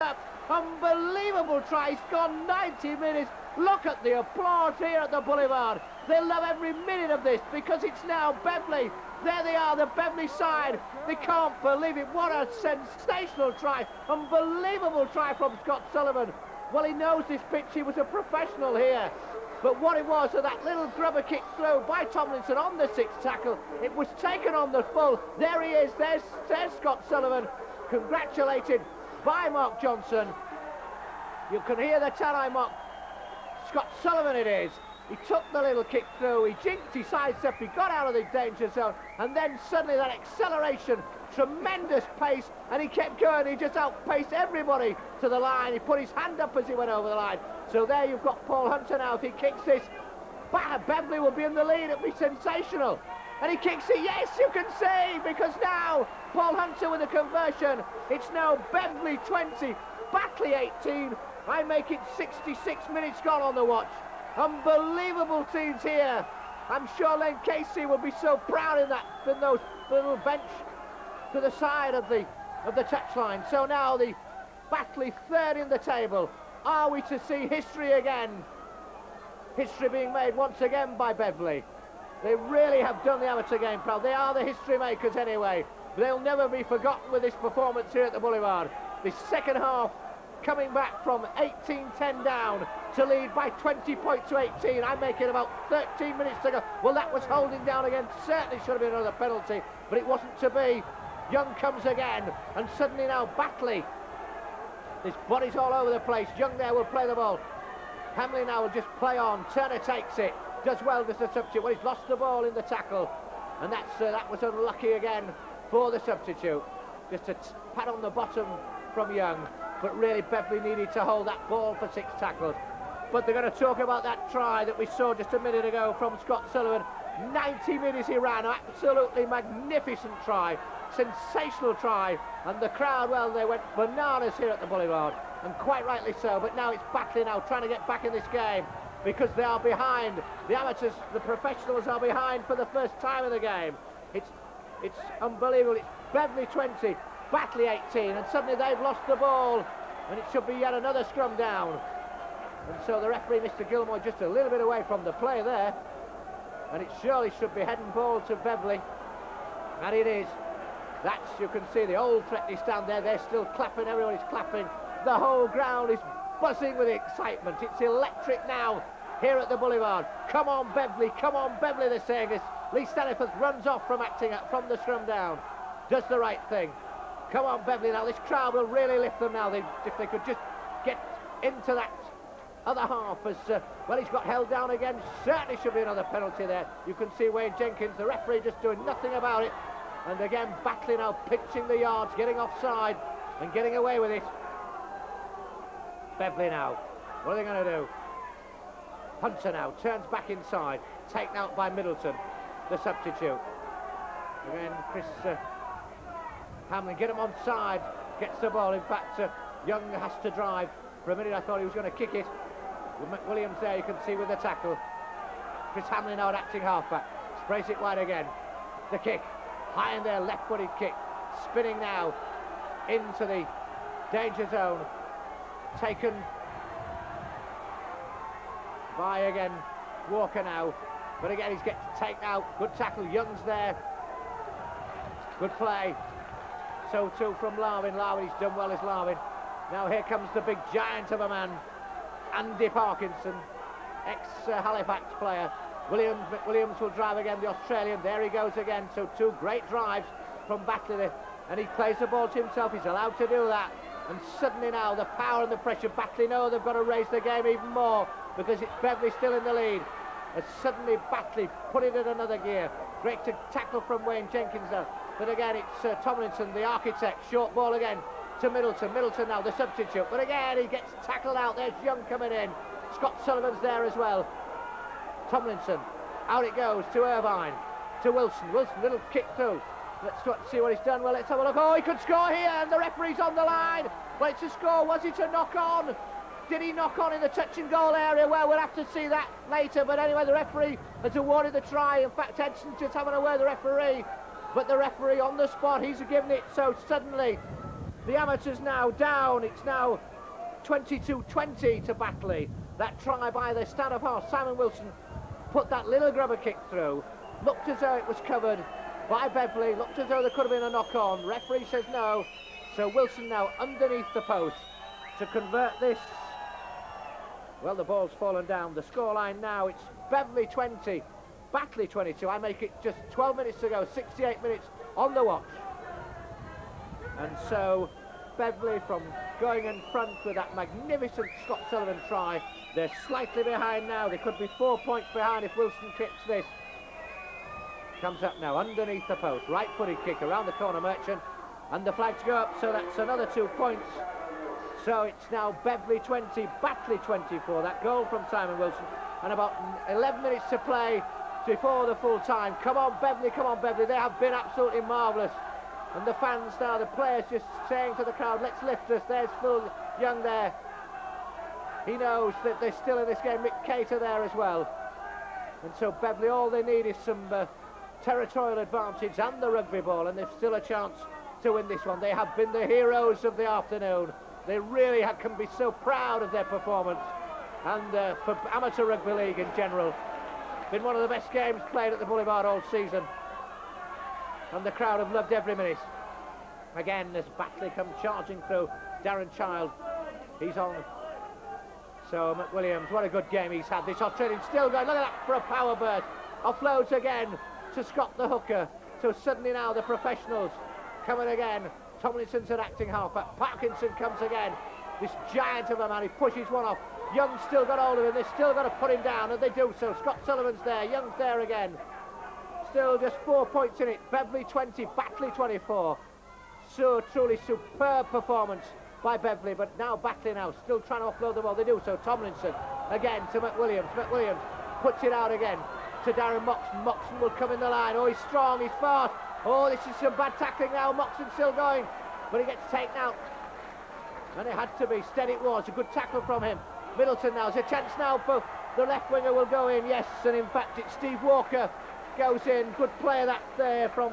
up. Unbelievable try. He's gone 90 minutes. Look at the applause here at the Boulevard. They love every minute of this because it's now Beverley. There they are, the Beverley side. They can't believe it. What a sensational try. Unbelievable try from Scott Sullivan. Well, he knows this pitch. He was a professional here. But what it was, so that little grubber kick through by Tomlinson on the sixth tackle, it was taken on the full. There he is. There's Scott Sullivan. Congratulated by Mark Johnson. You can hear the Tanai mock. Scott Sullivan it is. He took the little kick through, he jinked, he sidestepped, he got out of the danger zone, and then suddenly that acceleration, tremendous pace, and he kept going. He just outpaced everybody to the line. He put his hand up as he went over the line. So there you've got Paul Hunter now. If he kicks this, Beverley will be in the lead. It'll be sensational. And he kicks it, yes, you can see, because now Paul Hunter with a conversion. It's now Beverley 20, Batley 18. I make it 66 minutes gone on the watch. Unbelievable teams here. I'm sure Len Casey will be so proud in those little bench to the side of the touchline. So now the Batley third in the table. Are we to see history again? History being made once again by Beverley. They really have done the amateur game proud. They are the history makers anyway. They'll never be forgotten with this performance here at the Boulevard. The second half coming back from 18-10 down to lead by 20 points to 18. I make it about 13 minutes to go. Well, that was holding down again. Certainly should have been another penalty, but it wasn't to be. Young comes again, and suddenly now Batley. His body's all over the place. Young there will play the ball. Hamley now will just play on. Turner takes it. Does well as a substitute. Well, he's lost the ball in the tackle, and that was unlucky again for the substitute. Just a pat on the bottom from Young. But really Beverley needed to hold that ball for 6 tackles. But they're going to talk about that try that we saw just a minute ago from Scott Sullivan. 90 minutes he ran, absolutely magnificent try, sensational try, and the crowd, well, they went bananas here at the Boulevard, and quite rightly so. But now it's Batley now trying to get back in this game because they are behind. The amateurs, the professionals are behind for the first time in the game. It's unbelievable. It's Beverley 20, Batley 18, and suddenly they've lost the ball, and it should be yet another scrum down. And so the referee, Mr. Gilmore, just a little bit away from the play there, and it surely should be head and ball to Beverley, and it is. That's, you can see the old Threatley stand there. They're still clapping. Everybody's clapping. The whole ground is buzzing with excitement. It's electric now here at the Boulevard. Come on, Beverley. Come on, Beverley, they're saying this. Lee Staniforth runs off from acting up from the scrum down. Does the right thing. Come on, Beverley now. This crowd will really lift them now. If they could just get into that other half. As well, he's got held down again. Certainly should be another penalty there. You can see Wayne Jenkins, the referee, just doing nothing about it. And again, Batley now pinching the yards, getting offside and getting away with it. Beverley now. What are they going to do? Hunter now turns back inside. Taken out by Middleton, the substitute. Again, Chris Hamlin, get him on side, gets the ball. In fact, Young has to drive. For a minute I thought he was going to kick it. With McWilliams there, you can see with the tackle. Chris Hamlin now acting halfback. Sprays it wide again. The kick, high in there, left-footed kick. Spinning now into the danger zone. Taken by, again, Walker now. But again, he's getting taken out. Good tackle, Young's there. Good play. So too from Larwin. Larwin, he's done well as Larwin. Now here comes the big giant of a man, Andy Parkinson, ex-Halifax player. Williams will drive again, the Australian. There he goes again. So 2 great drives from Batley there. And he plays the ball to himself. He's allowed to do that. And suddenly now the power and the pressure. Batley know they've got to raise the game even more because it's Beverley still in the lead. As suddenly Batley put it in another gear. Great to tackle from Wayne Jenkins though. But again, it's Tomlinson, the architect. Short ball again to Middleton. Middleton now, the substitute. But again, he gets tackled out. There's Young coming in. Scott Sullivan's there as well. Tomlinson. Out it goes to Irvine. To Wilson. Wilson, little kick through. Let's see what he's done. Well, let's have a look. Oh, he could score here, and the referee's on the line. Well, it's a score. Was it a knock-on? Did he knock on in the touch and goal area? Well, we'll have to see that later. But anyway, the referee has awarded the try. In fact, Edson's just having a word with the referee. But the referee on the spot, he's given it. So suddenly, The Amateurs now down. It's now 22-20 to Batley. That try by the stand-up half, Simon Wilson, put that little grubber kick through. Looked as though it was covered by Beverley. Looked as though there could have been a knock-on. Referee says no. So Wilson now underneath the post to convert this. Well, the ball's fallen down. The scoreline now, it's Beverley 20, Batley 22. I make it just 12 minutes to go, 68 minutes on the watch. And so Beverley, from going in front with that magnificent Scott Sullivan try, they're slightly behind now. They could be 4 points behind if Wilson kicks this. Comes up now underneath the post, right-footed kick around the corner, Merchant, and the flags go up, so that's another 2 points. So it's now Beverley 20, Batley 24. That goal from Simon Wilson, and about 11 minutes to play before the full time. Come on Beverley, come on Beverley. They have been absolutely marvellous. And the fans now, the players just saying to the crowd, let's lift us. There's Phil Young there. He knows that they're still in this game. Mick Cater there as well. And so Beverley, all they need is some territorial advantage and the rugby ball, and there's still a chance to win this one. They have been the heroes of the afternoon. They really can be so proud of their performance. And for amateur rugby league in general, been one of the best games played at the Boulevard all season. And the crowd have loved every minute. Again, as Batley come charging through, Darren Child, he's on. So McWilliams, what a good game he's had. This off-training still going, look at that for a power burst. Offloads again to Scott the hooker. So suddenly now the professionals coming again. Tomlinson's at acting halfback. Parkinson comes again. This giant of a man, he pushes one off. Young's still got hold of him, they've still got to put him down, and they do so. Scott Sullivan's there, Young's there again. Still just 4 points in it. Beverley 20, Batley 24. So truly superb performance by Beverley, but now Batley now still trying to offload the ball. They do so. Tomlinson again to McWilliams. McWilliams puts it out again to Darren Moxon. Moxon will come in the line. Oh, he's strong, he's fast. Oh, this is some bad tackling now. Moxon's still going, but he gets taken out. And it had to be. Steady it was. A good tackle from him. Middleton now. There's a chance now for the left winger will go in. Yes, and in fact it's Steve Walker goes in. Good play that there from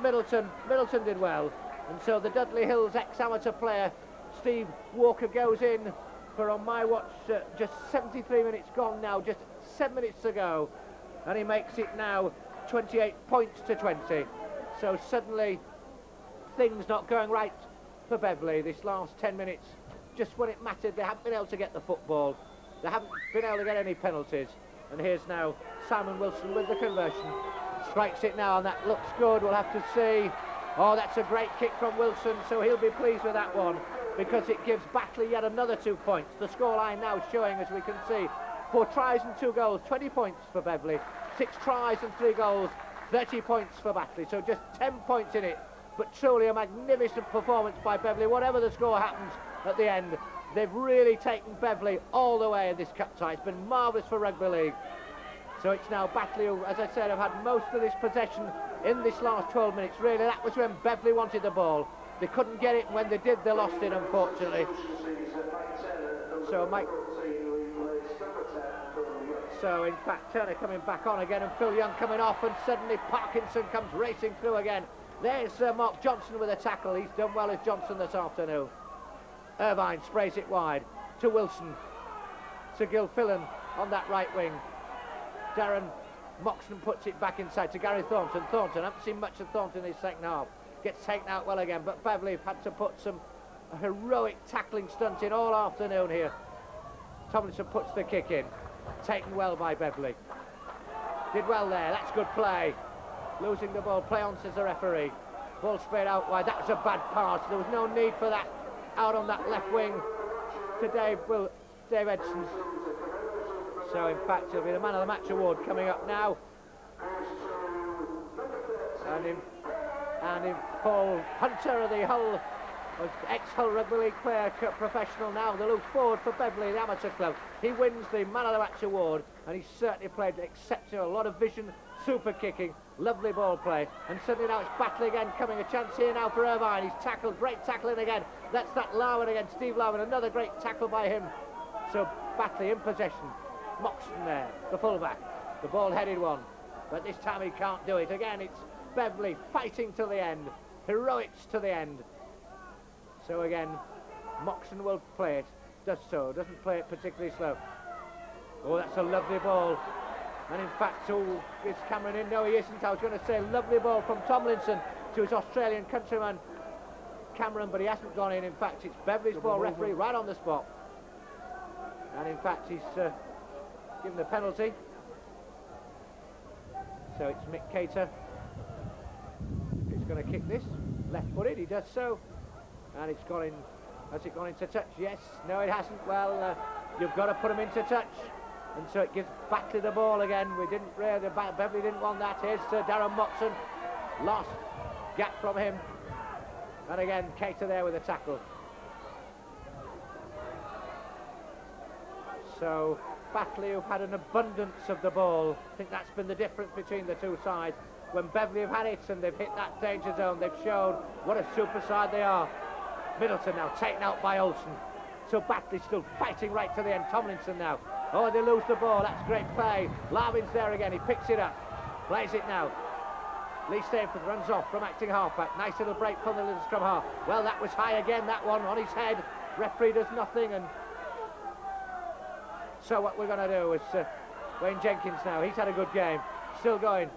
Middleton. Middleton did well. And so the Dudley Hills ex-amateur player Steve Walker goes in for, on my watch, just 73 minutes gone now, just 7 minutes to go, and he makes it now 28 points to 20. So suddenly things not going right for Beverley this last 10 minutes. Just when it mattered, they haven't been able to get the football, they haven't been able to get any penalties. And here's now Simon Wilson with the conversion. Strikes it now, and that looks good. We'll have to see. Oh, that's a great kick from Wilson, so he'll be pleased with that one, because it gives Batley yet another 2 points. The scoreline now showing, as we can see, 4 tries and 2 goals, 20 points for Beverley. 6 tries and 3 goals, 30 points for Batley. So just 10 points in it, but truly a magnificent performance by Beverley. Whatever the score happens at the end, they've really taken Beverley all the way in this cup tie. It's been marvellous for rugby league. So it's now Batley who, as I said, have had most of this possession in this last 12 minutes. Really, that was when Beverley wanted the ball. They couldn't get it, and when they did, they lost it, unfortunately. So in fact, Turner coming back on again, and Phil Young coming off, and suddenly Parkinson comes racing through again. There's Mark Johnson with a tackle. He's done well as Johnson this afternoon. Irvine sprays it wide to Wilson, to Gilfillan on that right wing. Darren Moxon puts it back inside to Gary Thornton. Thornton, I haven't seen much of Thornton in his second half. Gets taken out well again, but Beverley have had to put some heroic tackling stunts in all afternoon here. Tomlinson puts the kick in. Taken well by Beverley. Did well there, that's good play. Losing the ball, play on, says the referee. Ball sprayed out wide, that was a bad pass. There was no need for that out on that left wing to Dave Edson. So in fact it'll be the man of the match award coming up now. And in Paul Hunter of the Hull, ex-Hull Rugby League player, professional now, the loose forward for Beverley, the amateur club. He wins the man of the match award, and he's certainly played exceptional. A lot of vision, super kicking, lovely ball play. And suddenly now it's Batley again, coming a chance here now for Irvine. He's tackled, great tackling again. That's that Larwin again, Steve Larwin, another great tackle by him. So Batley in possession. Moxon there, the fullback, the ball-headed one, but this time he can't do it. Again, it's Beverley fighting to the end, heroics to the end. So again, Moxon will play it, does so, doesn't play it particularly slow. Oh, that's a lovely ball. And in fact, oh, is Cameron in? No, he isn't. I was going to say, lovely ball from Tomlinson to his Australian countryman, Cameron, but he hasn't gone in. In fact, it's Beverley's ball, referee right on the spot. And in fact, he's given the penalty. So it's Mick Cater who's going to kick this. Left-footed, he does so. And it's gone in. Has it gone into touch? Yes. No, it hasn't. Well, you've got to put him into touch. And so it gives Batley the ball again. We didn't really, Beverley didn't want that. Here's Darren Moxon. Lost gap from him. And again, Cater there with a tackle. So Batley have had an abundance of the ball. I think that's been the difference between the two sides. When Beverley have had it and they've hit that danger zone, they've shown what a super side they are. Middleton now taken out by Olsen. So Batley still fighting right to the end. Tomlinson now. Oh, they lose the ball. That's great play. Larvin's there again. He picks it up. Plays it now. Lee Stainforth runs off from acting halfback. Nice little break from the little scrum half. Well, that was high again, that one, on his head. Referee does nothing, and so what we're going to do is Wayne Jenkins now. He's had a good game. Still going.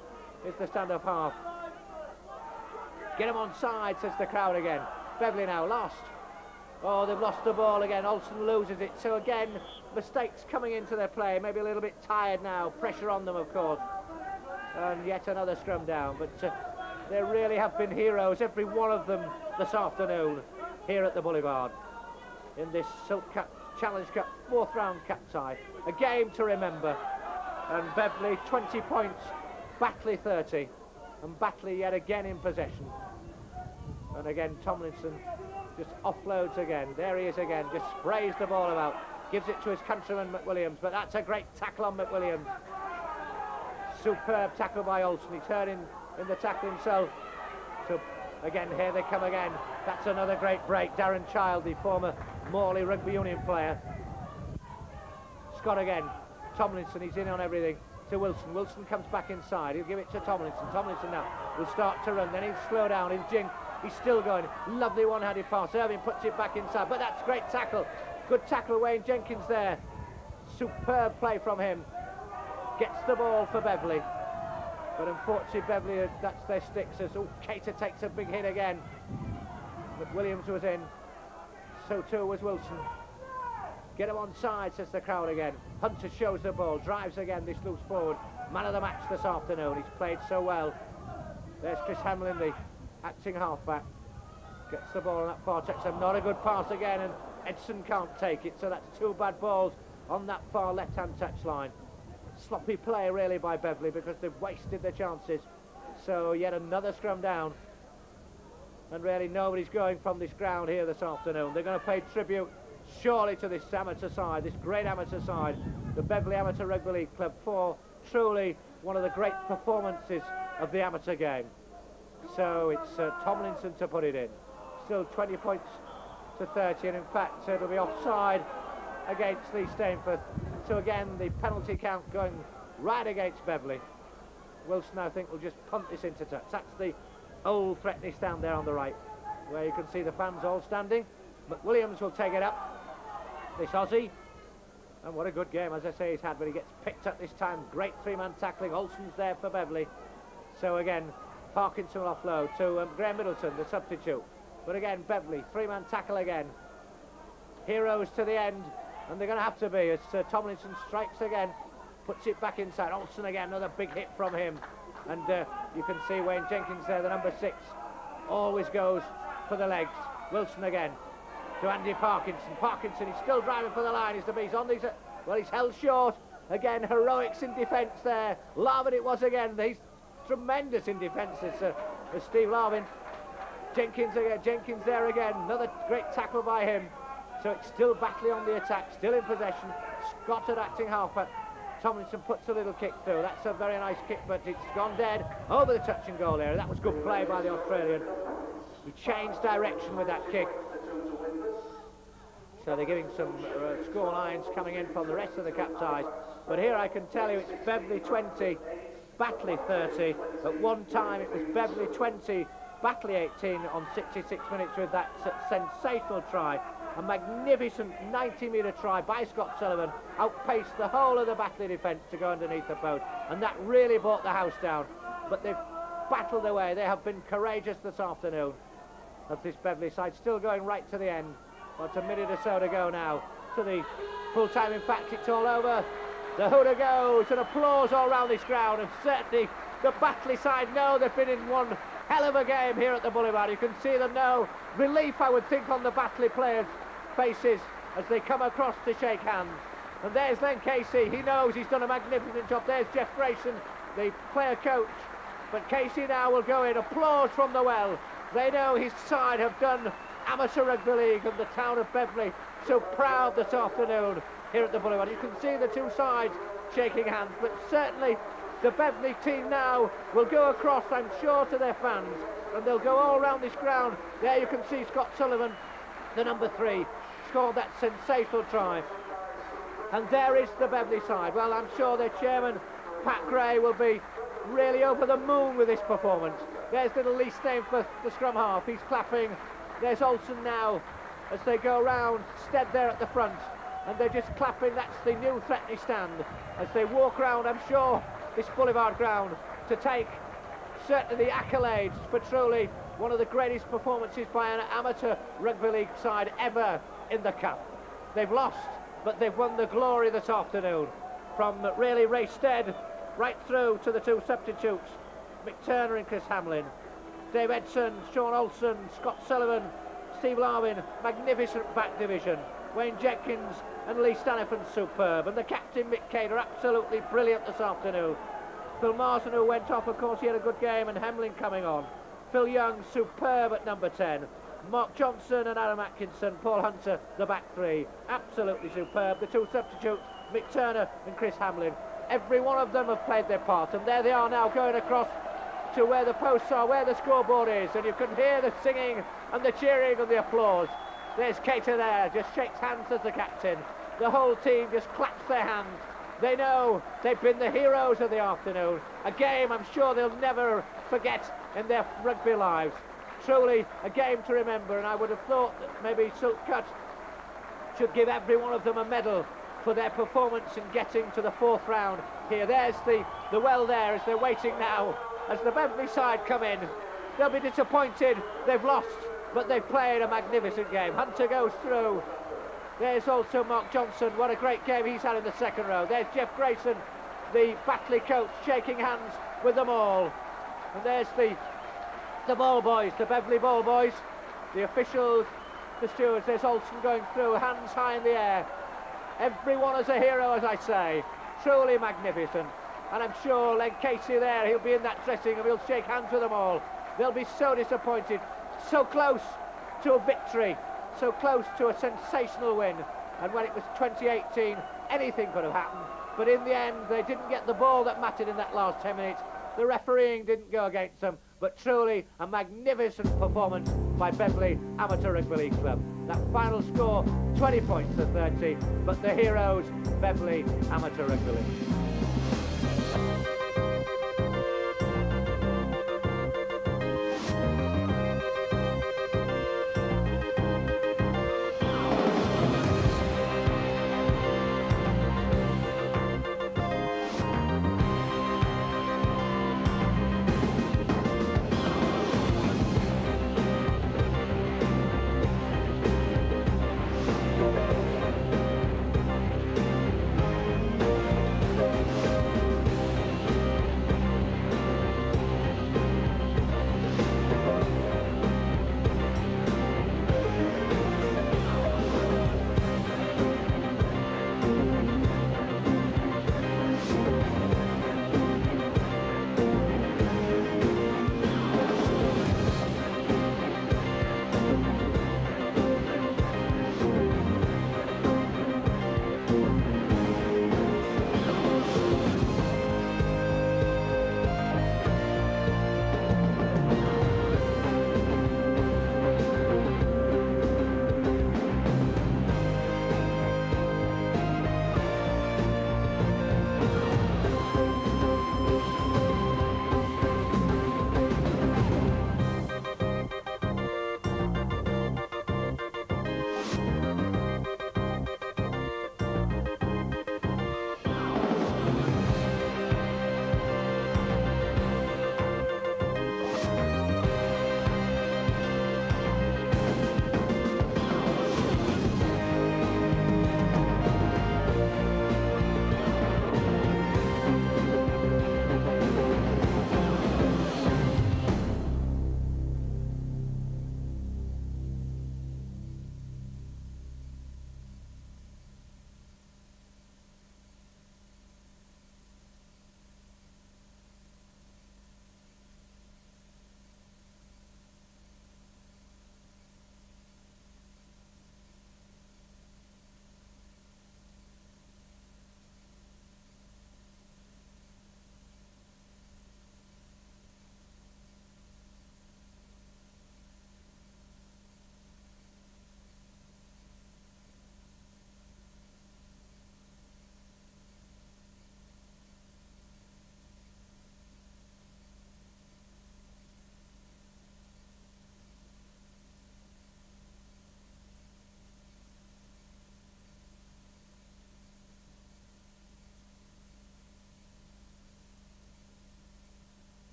Here's the stand-up half. Get him on side, says the crowd again. Beverley now lost. Oh, they've lost the ball again. Olsen loses it. So again, mistakes coming into their play. Maybe a little bit tired now. Pressure on them, of course. And yet another scrum down. But they really have been heroes, every one of them, this afternoon here at the Boulevard in this Silk Cup Challenge Cup 4th round cup tie. A game to remember. And Beverley 20 points, Batley 30. And Batley yet again in possession. And again, Tomlinson just offloads again. There he is again, just sprays the ball about. Gives it to his countryman McWilliams, but that's a great tackle on McWilliams. Superb tackle by Olsen. He's hurt in the tackle himself. So again, here they come again. That's another great break. Darren Child, the former Morley Rugby Union player. Scott again. Tomlinson, he's in on everything. To Wilson. Wilson comes back inside. He'll give it to Tomlinson. Tomlinson now will start to run. Then he'll slow down. He'll jink. He's still going. Lovely one-handed pass. Irving puts it back inside. But that's great tackle. Good tackle, Wayne Jenkins there. Superb play from him. Gets the ball for Beverley. But unfortunately, Beverley, that's their stick. Says, oh, Cater takes a big hit again. But Williams was in. So too was Wilson. Get him on side, says the crowd again. Hunter shows the ball. Drives again this loose forward. Man of the match this afternoon. He's played so well. There's Chris Hamlin, the acting halfback. Gets the ball on that far touchline. Not a good pass again, and Edson can't take it. So that's two bad balls on that far left-hand touchline. Sloppy play really by Beverley because they've wasted their chances. So yet another scrum down. And really nobody's going from this ground here this afternoon. They're going to pay tribute surely to this amateur side, this great amateur side, the Beverley Amateur Rugby League Club, for truly one of the great performances of the amateur game. So it's Tomlinson to put it in. Still 20 points to 30, and in fact it'll be offside against Lee Stainforth. So again, the penalty count going right against Beverley. Wilson, I think, will just punt this into touch. That's the old Threateney stand there on the right, where you can see the fans all standing. McWilliams will take it up, this Aussie. And what a good game, as I say, he's had, but he gets picked up this time. Great three-man tackling. Olsen's there for Beverley. So again, Parkinson will offload to Graham Middleton, the substitute. But again, Beverley, three-man tackle again. Heroes to the end, and they're going to have to be, as Tomlinson strikes again, puts it back inside. Olsen again, another big hit from him. And you can see Wayne Jenkins there, the number 6, always goes for the legs. Wilson again to Andy Parkinson. Parkinson is still driving for the line. He's on these. Well, he's held short. Again, heroics in defence there. Larvin it was again. He's tremendous in defence, as Steve Larvin. Jenkins again. Jenkins there again. Another great tackle by him. So it's still Batley on the attack, still in possession. Scott at acting halfback. Tomlinson puts a little kick through. That's a very nice kick, but it's gone dead over the touch and goal area. That was good play by the Australian. He changed direction with that kick. So they're giving some score lines coming in from the rest of the cup ties. But here I can tell you it's Beverley 20, Batley 30. At one time it was Beverley 20, Batley 18 on 66 minutes with that sensational try. A magnificent 90-metre try by Scott Sullivan, outpaced the whole of the Batley defence to go underneath the post, and that really brought the house down. But they've battled away. They have been courageous this afternoon. Of this Beverley side, still going right to the end. About a minute or so to go now to the full time. In fact, it's all over. The hooter goes, and applause all round this ground, and certainly the Batley side know they've been in one hell of a game here at the Boulevard. You can see them now. Relief, I would think, on the Batley players' faces as they come across to shake hands. And there's Len Casey. He knows he's done a magnificent job. There's Jeff Grayson, the player coach. But Casey now will go in. Applause from the well. They know his side have done Amateur Rugby League, and the town of Beverley so proud this afternoon here at the Boulevard. You can see the two sides shaking hands, but certainly the Beverley team now will go across, I'm sure, to their fans, and they'll go all around this ground. There you can see Scott Sullivan, the number 3, scored that sensational try. And there is the Beverley side. Well, I'm sure their chairman, Pat Gray, will be really over the moon with this performance. There's little Lee Stane for the scrum half. He's clapping. There's Olsen now as they go round. Stead there at the front, and they're just clapping. That's the new threatening stand as they walk round, I'm sure, this Boulevard ground to take certainly the accolades for truly one of the greatest performances by an amateur rugby league side ever in the cup. They've lost, but they've won the glory this afternoon. From really Ray Stead right through to the two substitutes, Mick Turner and Chris Hamlin. Dave Edson, Sean Olsen, Scott Sullivan, Steve Larwin, magnificent back division. Wayne Jenkins and Lee Stanifen, superb. And the captain, Mick Cader, absolutely brilliant this afternoon. Phil Marsden, who went off, of course, he had a good game, and Hamlin coming on. Phil Young, superb at number 10. Mark Johnson and Adam Atkinson, Paul Hunter, the back 3, absolutely superb. The two substitutes, Mick Turner and Chris Hamlin, every one of them have played their part, and there they are now going across to where the posts are, where the scoreboard is, and you can hear the singing and the cheering and the applause. There's Cater there, just shakes hands as the captain. The whole team just claps their hands. They know they've been the heroes of the afternoon. A game I'm sure they'll never forget in their rugby lives. Truly a game to remember, and I would have thought that maybe Siltcut should give every one of them a medal for their performance in getting to the 4th round here. There's the well there as they're waiting now as the Beverley side come in. They'll be disappointed, they've lost, but they've played a magnificent game. Hunter goes through. There's also Mark Johnson, what a great game he's had in the 2nd row. There's Jeff Grayson, the Batley coach, shaking hands with them all. And there's the ball boys, the Beverley ball boys, the officials, the stewards. There's Olsen going through, hands high in the air. Everyone is a hero, as I say. Truly magnificent. And I'm sure Len Casey there, he'll be in that dressing and he'll shake hands with them all. They'll be so disappointed. So close to a victory. So close to a sensational win. And when it was 2018, anything could have happened. But in the end, they didn't get the ball that mattered in that last 10 minutes. The refereeing didn't go against them. But truly a magnificent performance by Beverley Amateur Rugby League Club. That final score, 20 points to 30, but the heroes, Beverley Amateur Rugby League.